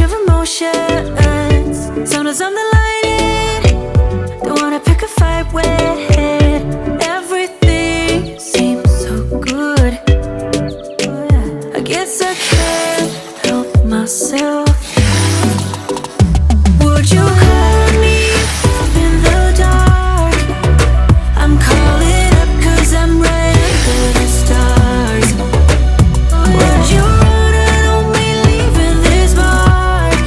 of emotions. Sometimes I'm the lighting, don't wanna pick a fight with. Everything seems so good. I guess I can't help myself. Would you call me in the dark? I'm calling up 'cause I'm right under the stars. Would you run and only leaving this mark?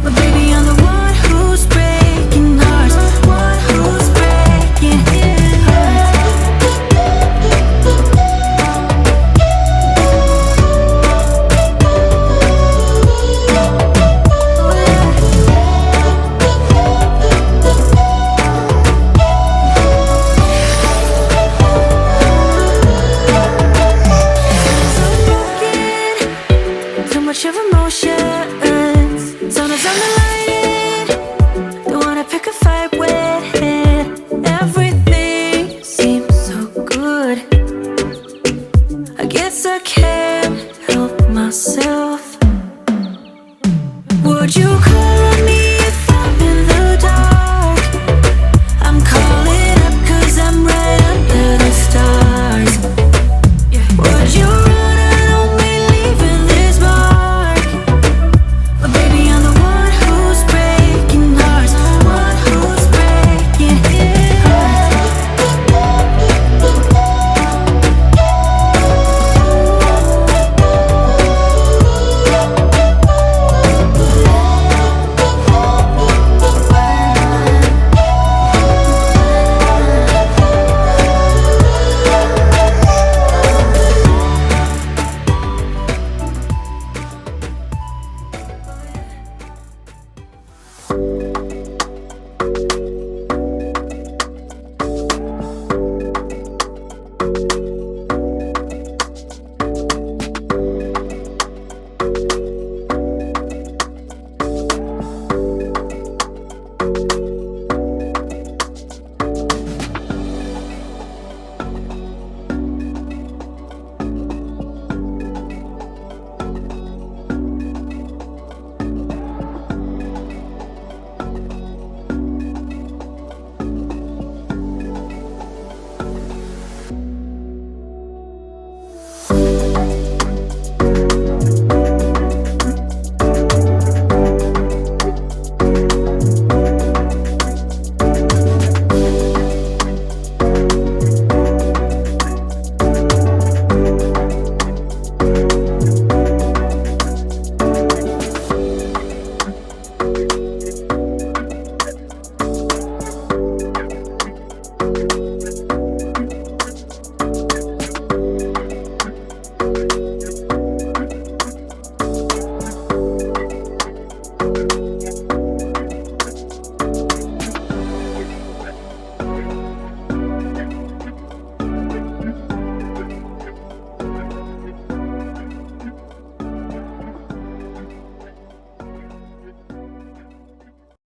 But baby, I'm the one who's breaking hearts, one who's breaking hearts. Too much of emotions. Sometimes I'm the lighting, don't wanna pick a fight with. Everything seems so good. I guess I can't help myself. Would you call me if I'm in the dark? I'm calling up 'cause I'm right under the stars. Would you run and only leaving this mark? But baby, I'm the one who's breaking hearts, one who's breaking hearts.